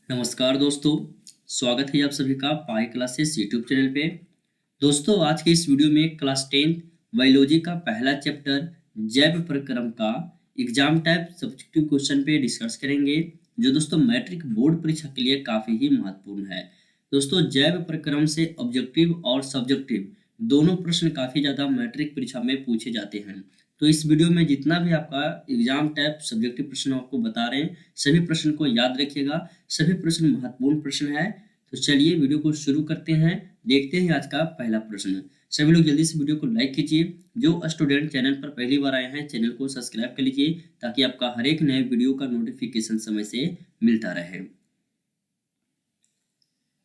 नमस्कार दोस्तों, स्वागत है आप सभी का पाई क्लासेस यूट्यूब चैनल पे। दोस्तों, आज के इस वीडियो में क्लास 10 बायोलॉजी का पहला चैप्टर जैव प्रक्रम का एग्जाम टाइप सब्जेक्टिव क्वेश्चन पे डिस्कस करेंगे, जो दोस्तों मैट्रिक बोर्ड परीक्षा के लिए काफ़ी ही महत्वपूर्ण है। दोस्तों, जैव प्रक्रम से ऑब्जेक्टिव और सब्जेक्टिव दोनों प्रश्न काफ़ी ज़्यादा मैट्रिक परीक्षा में पूछे जाते हैं। तो इस वीडियो में जितना भी आपका एग्जाम टाइप सब्जेक्टिव प्रश्न आपको बता रहे हैं, सभी प्रश्न को याद रखिएगा। सभी प्रश्न महत्वपूर्ण प्रश्न है। तो चलिए वीडियो को शुरू करते हैं। देखते हैं आज का पहला प्रश्न। सभी लोग जल्दी से वीडियो को लाइक कीजिए। जो स्टूडेंट चैनल पर पहली बार आए हैं, चैनल को सब्सक्राइब कर लीजिए ताकि आपका हर एक नए वीडियो का नोटिफिकेशन समय से मिलता रहे।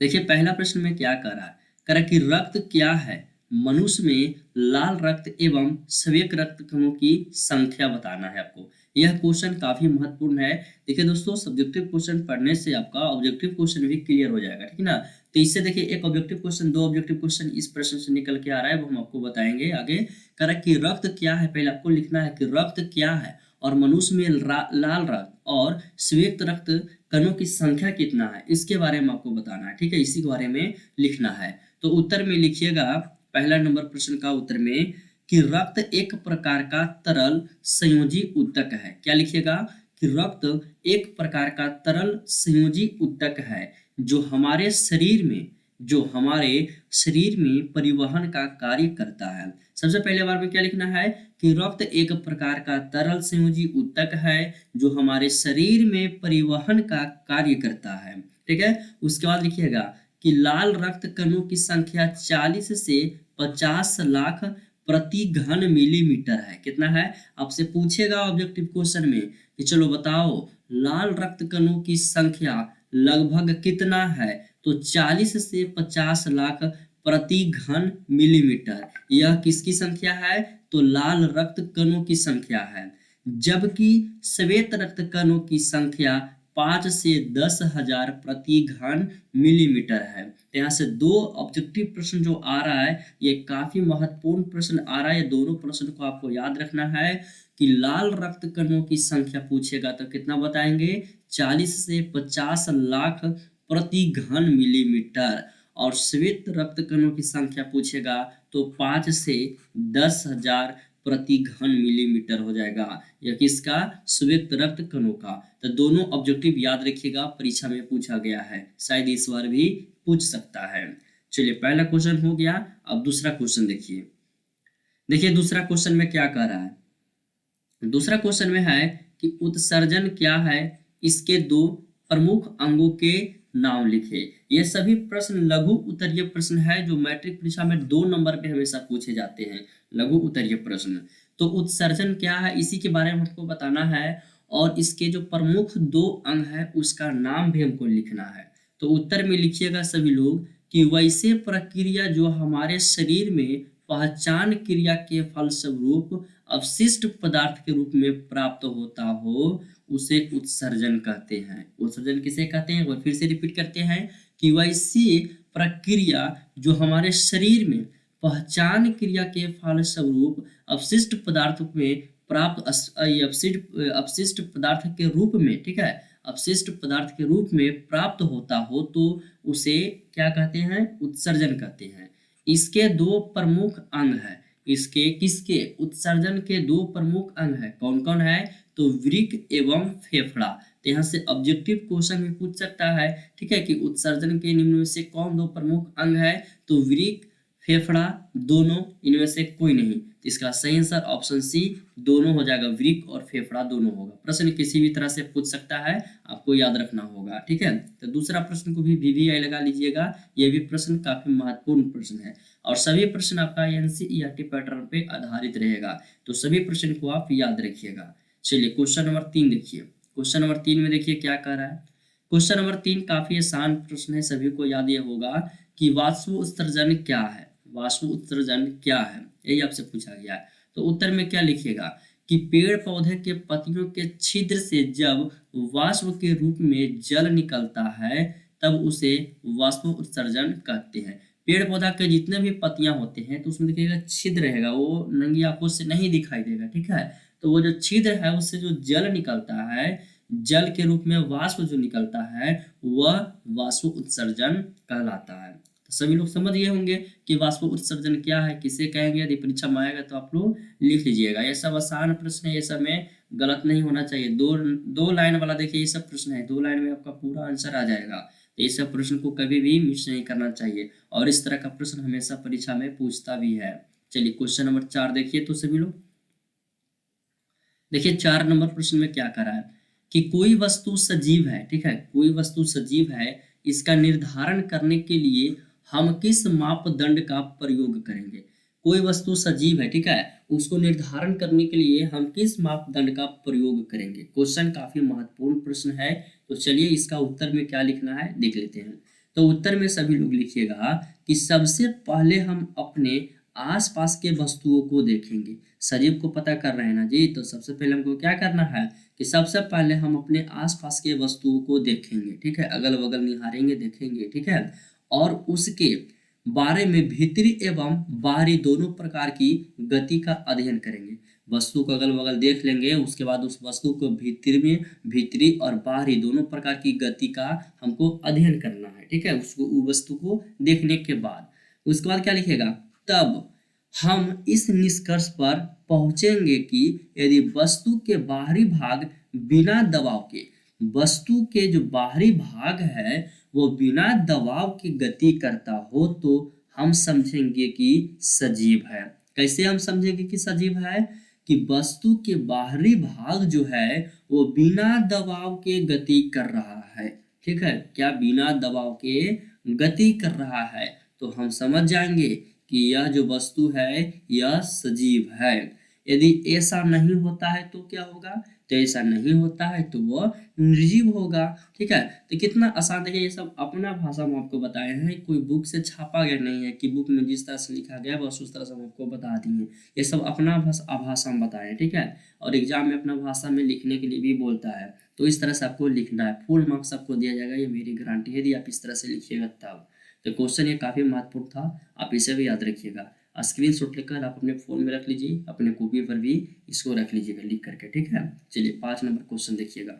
देखिए पहला प्रश्न में क्या कह रहा है, कह रहा है कि रक्त क्या है। मनुष्य में लाल रक्त एवं श्वेत रक्त कणों की संख्या बताना है आपको। यह क्वेश्चन काफी महत्वपूर्ण है। देखिए दोस्तों, सब्जेक्टिव क्वेश्चन पढ़ने से आपका ऑब्जेक्टिव क्वेश्चन भी क्लियर हो जाएगा, ठीक है ना। तो इससे देखिए एक ऑब्जेक्टिव क्वेश्चन, दो ऑब्जेक्टिव क्वेश्चन इस प्रश्न से निकल के आ रहा है, वो हम आपको बताएंगे आगे। कह रहा है कि रक्त क्या है, पहले आपको लिखना है कि रक्त क्या है और मनुष्य में लाल रक्त और श्वेत रक्त कणों की संख्या कितना है, इसके बारे में आपको बताना है, ठीक है। इसी के बारे में लिखना है। तो उत्तर में लिखिएगा पहला नंबर प्रश्न का उत्तर में कि रक्त एक प्रकार का तरल संयोजी ऊतक है। क्या लिखिएगा कि रक्त एक प्रकार का तरल संयोजी ऊतक है जो हमारे शरीर में परिवहन का कार्य करता है। सबसे पहले बार में क्या लिखना है कि रक्त एक प्रकार का तरल संयोजी ऊतक है जो हमारे शरीर में परिवहन का कार्य करता है, ठीक है। उसके बाद लिखिएगा कि लाल रक्त कणों की संख्या 40 से 50 लाख प्रति घन मिलीमीटर है। कितना है आपसे पूछेगा ऑब्जेक्टिव क्वेश्चन में कि चलो बताओ लाल रक्त कणों की संख्या लगभग कितना है, तो 40 से 50 लाख प्रति घन मिलीमीटर। यह किसकी संख्या है, तो लाल रक्त कणों की संख्या है। जबकि श्वेत रक्त कणों की संख्या 5 से 10,000 प्रति घन मिलीमीटर है। तो यहाँ से दो ऑब्जेक्टिव प्रश्न जो आ रहा है, ये काफी महत्वपूर्ण प्रश्न आ रहा है। दोनों प्रश्न को आपको याद रखना है कि लाल रक्त कणों की संख्या पूछेगा तो कितना बताएंगे, 40 से 50 लाख प्रति घन मिलीमीटर, और श्वेत रक्त कणों की संख्या पूछेगा तो 5 से 10,000 प्रति घन मिलीमीटर हो जाएगा। यह किसका, श्वेत रक्त कणों का। तो दोनों ऑब्जेक्टिव याद रखिएगा, परीक्षा में पूछा गया है, शायद इस बार भी पूछ सकता है। चलिए पहला क्वेश्चन हो गया। अब दूसरा क्वेश्चन देखिए। देखिए दूसरा क्वेश्चन में क्या कह रहा है, दूसरा क्वेश्चन में है कि उत्सर्जन क्या है, इसके दो प्रमुख अंगों के नाम लिखे। ये सभी प्रश्न लघु उत्तरीय प्रश्न है जो मैट्रिक परीक्षा में 2 नंबर पे हमेशा पूछे जाते हैं, लघु उत्तरीय प्रश्न। तो उत्सर्जन क्या है इसी के बारे में हमको बताना है, और इसके जो प्रमुख 2 अंग है उसका नाम भी हमको लिखना है। तो उत्तर में लिखिएगा सभी लोग कि वैसे प्रक्रिया जो हमारे शरीर में पहचान क्रिया के फलस्वरूप अवशिष्ट पदार्थ के रूप में प्राप्त होता हो उसे उत्सर्जन कहते हैं। उत्सर्जन किसे कहते हैं, और फिर से रिपीट करते हैं कि वैसी प्रक्रिया जो हमारे शरीर में पहचान क्रिया के फलस्वरूप अवशिष्ट पदार्थ में प्राप्त अपशिष्ट पदार्थ के रूप में, ठीक है, अपशिष्ट पदार्थ के रूप में प्राप्त होता हो तो उसे क्या कहते हैं, उत्सर्जन कहते हैं। इसके 2 प्रमुख अंग है। इसके किसके, उत्सर्जन के 2 प्रमुख अंग है। कौन कौन है, तो वृक्क एवं फेफड़ा। तो यहाँ से ऑब्जेक्टिव क्वेश्चन भी पूछ सकता है, ठीक है, कि उत्सर्जन के निम्न में से कौन 2 प्रमुख अंग है, तो वृक्क फेफड़ा दोनों, इनमें से कोई नहीं। इसका सही आंसर ऑप्शन सी दोनों हो जाएगा, वृक्क और फेफड़ा दोनों होगा। प्रश्न किसी भी तरह से पूछ सकता है, आपको याद रखना होगा, ठीक है। तो दूसरा प्रश्न को भी VVI लगा लीजिएगा, यह भी प्रश्न काफी महत्वपूर्ण प्रश्न है और सभी प्रश्न आपका NCERT पैटर्न पे आधारित रहेगा, तो सभी प्रश्न को आप याद रखिएगा। चलिए क्वेश्चन नंबर 3 देखिए। क्वेश्चन नंबर 3 में देखिए क्या कह रहा है। क्वेश्चन नंबर 3 काफी आसान प्रश्न है, सभी को याद ये होगा कि वाष्प उत्सर्जन क्या है। वाष्प उत्सर्जन क्या है, यही आपसे पूछा गया है। तो उत्तर में क्या लिखिएगा कि पेड़ पौधे के पत्तियों के छिद्र से जब वाष्प के रूप में जल निकलता है तब उसे वाष्प उत्सर्जन कहते हैं। पेड़ पौधा के जितने भी पत्तियां होते हैं तो उसमें देखिएगा छिद्र रहेगा, वो नंगी आंखों से नहीं दिखाई देगा, ठीक है। तो वो जो छिद्र है उससे जो जल निकलता है, जल के रूप में वाष्प जो निकलता है वह वाष्प उत्सर्जन कहलाता है। तो सभी लोग समझ गए होंगे कि वाष्प उत्सर्जन क्या है, किसे कहेंगे। यदि परीक्षा में आएगा तो आप लोग लिख लीजिएगा। ये सब आसान प्रश्न है, ये सब में गलत नहीं होना चाहिए। दो दो लाइन वाला देखिए, ये सब प्रश्न है 2 लाइन में आपका पूरा आंसर आ जाएगा। तो इस सब प्रश्न को कभी भी मिस नहीं करना चाहिए, और इस तरह का प्रश्न हमेशा परीक्षा में पूछता भी है। चलिए क्वेश्चन नंबर 4 देखिए तो सभी लोग देखिए 4 नंबर प्रश्न में क्या करा है कि कोई वस्तु सजीव है, ठीक है, कोई वस्तु सजीव है, इसका निर्धारण करने के लिए हम किस मापदंड का प्रयोग करेंगे। कोई वस्तु सजीव है, ठीक है, उसको निर्धारण करने के लिए हम किस मापदंड का प्रयोग करेंगे। क्वेश्चन काफी महत्वपूर्ण प्रश्न है। तो चलिए इसका उत्तर में क्या लिखना है देख लेते हैं। तो उत्तर में सभी लोग लिखिएगा कि सबसे पहले हम अपने आसपास के वस्तुओं को देखेंगे। सजीव को पता कर रहे हैं ना जी, तो सबसे पहले हमको क्या करना है कि सबसे पहले हम अपने आसपास के वस्तुओं को देखेंगे, ठीक है, अगल बगल निहारेंगे, देखेंगे, ठीक है, और उसके बारे में भीतरी एवं बाहरी दोनों प्रकार की गति का अध्ययन करेंगे। वस्तु को अगल बगल देख लेंगे, उसके बाद उस वस्तु को भीतरी और बाहरी दोनों प्रकार की गति का हमको अध्ययन करना है, ठीक है, उसको वस्तु को देखने के बाद उसके बाद क्या लिखेगा, तब हम इस निष्कर्ष पर पहुंचेंगे कि यदि वस्तु के बाहरी भाग बिना दबाव के, वस्तु के जो बाहरी भाग है वो बिना दबाव की गति करता हो तो हम समझेंगे कि सजीव है। कैसे हम समझेंगे कि सजीव है कि वस्तु के बाहरी भाग जो है वो बिना दबाव के गति कर रहा है, ठीक है, क्या बिना दबाव के गति कर रहा है, तो हम समझ जाएंगे कि यह जो वस्तु है यह सजीव है। यदि ऐसा नहीं होता है तो क्या होगा, तो ऐसा नहीं होता है तो वह निर्जीव होगा, ठीक है। तो कितना आसान, देखिए ये सब अपना भाषा में आपको बताए हैं, कोई बुक से छापा गया नहीं है कि बुक में जिस तरह से लिखा गया बस उस तरह से हम आपको बता दिए। ये सब अपना भाषा में बताए, ठीक है, और एग्जाम में अपना भाषा में लिखने के लिए भी बोलता है, तो इस तरह से आपको लिखना है। फुल मार्क्स आपको दिया जाएगा, ये मेरी गारंटी है, यदि आप इस तरह से लिखिएगा तब। तो क्वेश्चन ये काफी महत्वपूर्ण था, आप इसे भी याद रखिएगा। स्क्रीनशॉट लेकर आप अपने फोन में रख लीजिए, अपने कॉपी पर भी इसको रख लीजिएगा लिख करके, ठीक है। चलिए 5 नंबर क्वेश्चन देखिएगा।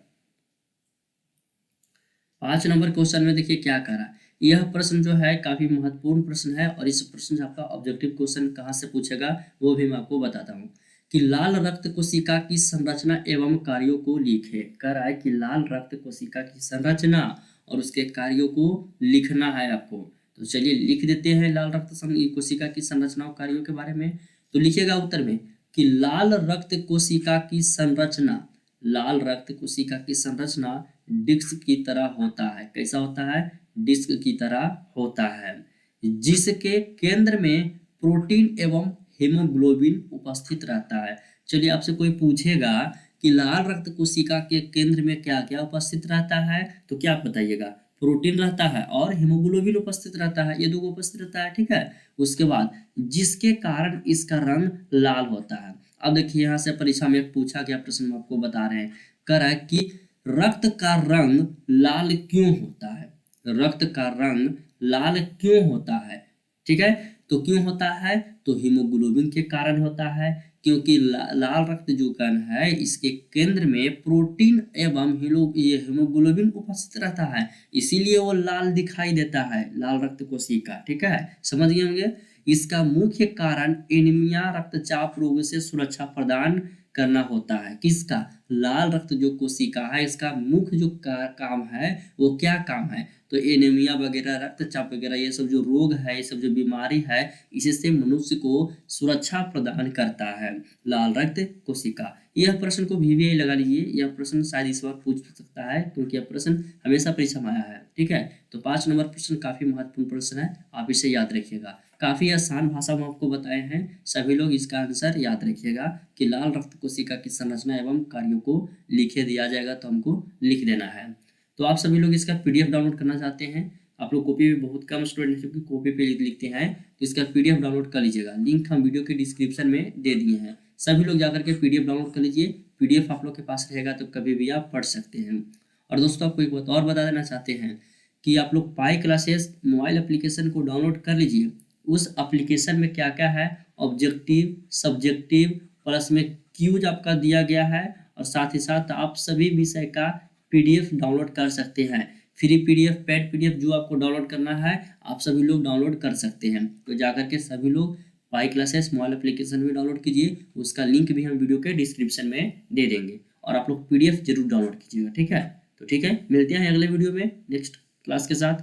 5 नंबर क्वेश्चन में देखिए क्या कह रहा है। यह प्रश्न जो है काफी महत्वपूर्ण प्रश्न है, और इस प्रश्न से आपका ऑब्जेक्टिव क्वेश्चन कहाँ से पूछेगा वो भी मैं आपको बताता हूँ कि लाल रक्त कोशिका की संरचना एवं कार्यों को लिखे। कह रहा है कि लाल रक्त कोशिका की संरचना और उसके कार्यों को लिखना है आपको। तो चलिए लिख देते हैं लाल रक्त कोशिका की संरचना और कार्यों के बारे में। तो लिखिएगा उत्तर में कि लाल रक्त कोशिका की संरचना, लाल रक्त कोशिका की संरचना डिस्क की तरह होता है। कैसा होता है, डिस्क की तरह होता है, जिसके केंद्र में प्रोटीन एवं हीमोग्लोबिन उपस्थित रहता है। चलिए आपसे कोई पूछेगा कि लाल रक्त कोशिका के केंद्र में क्या क्या उपस्थित रहता है, तो क्या आप बताइएगा, प्रोटीन रहता है और हीमोग्लोबिन उपस्थित रहता है, ये दो उपस्थित रहता है, ठीक है। उसके बाद जिसके कारण इसका रंग लाल होता है। अब देखिए यहाँ से परीक्षा में पूछा गया प्रश्न में आपको बता रहे हैं, कह रहा है कि रक्त का रंग लाल क्यों होता है, रक्त का रंग लाल क्यों होता है, ठीक है। तो क्यों होता है, तो हीमोग्लोबिन के कारण होता है, क्योंकि लाल रक्त जो कण है इसके केंद्र में प्रोटीन एवं हीमोग्लोबिन उपस्थित रहता है, इसीलिए वो लाल दिखाई देता है, लाल रक्त कोशिका, ठीक है, समझ गए होंगे। इसका मुख्य कारण एनीमिया रक्तचाप रोग से सुरक्षा प्रदान करना होता है। किसका, लाल रक्त जो कोशिका है इसका मुख्य जो काम है वो क्या काम है, तो एनीमिया वगैरह रक्तचाप वगैरह ये सब जो रोग है, ये सब जो बीमारी है, इससे मनुष्य को सुरक्षा प्रदान करता है लाल रक्त कोशिका। यह प्रश्न को VVI लगा लीजिए, यह प्रश्न शायद इस बार पूछ सकता है क्योंकि यह प्रश्न हमेशा परीक्षा में आया है, ठीक है। तो 5 नंबर प्रश्न काफी महत्वपूर्ण प्रश्न है, आप इसे याद रखिएगा। काफी आसान भाषा में आपको बताए हैं, सभी लोग इसका आंसर याद रखिएगा कि लाल रक्त कोशिका की संरचना एवं कार्यों को लिखे दिया जाएगा तो हमको लिख देना है। तो आप सभी लोग इसका PDF डाउनलोड करना चाहते हैं, आप लोग कॉपी में बहुत कम स्टूडेंट हैं क्योंकि कॉपी पे लिखते हैं, तो इसका PDF डाउनलोड कर लीजिएगा, लिंक हम वीडियो के डिस्क्रिप्शन में दे दिए हैं। सभी लोग जाकर के PDF डाउनलोड कर लीजिए, PDF आप लोग के पास रहेगा तो कभी भी आप पढ़ सकते हैं। और दोस्तों आपको एक बात और बता देना चाहते हैं कि आप लोग पाई क्लासेस मोबाइल एप्लीकेशन को डाउनलोड कर लीजिए। उस एप्लीकेशन में क्या क्या है, ऑब्जेक्टिव, सब्जेक्टिव, प्लस में क्यूज आपका दिया गया है, और साथ ही साथ आप सभी विषय का पीडीएफ डाउनलोड कर सकते हैं। फ्री पीडीएफ, पेड पीडीएफ जो आपको डाउनलोड करना है आप सभी लोग डाउनलोड कर सकते हैं। तो जाकर के सभी लोग पाई क्लासेस मोबाइल एप्लीकेशन में डाउनलोड कीजिए, उसका लिंक भी हम वीडियो के डिस्क्रिप्शन में दे देंगे और आप लोग पीडीएफ जरूर डाउनलोड कीजिएगा। ठीक है, तो ठीक है, मिलते हैं अगले वीडियो में नेक्स्ट क्लास के साथ।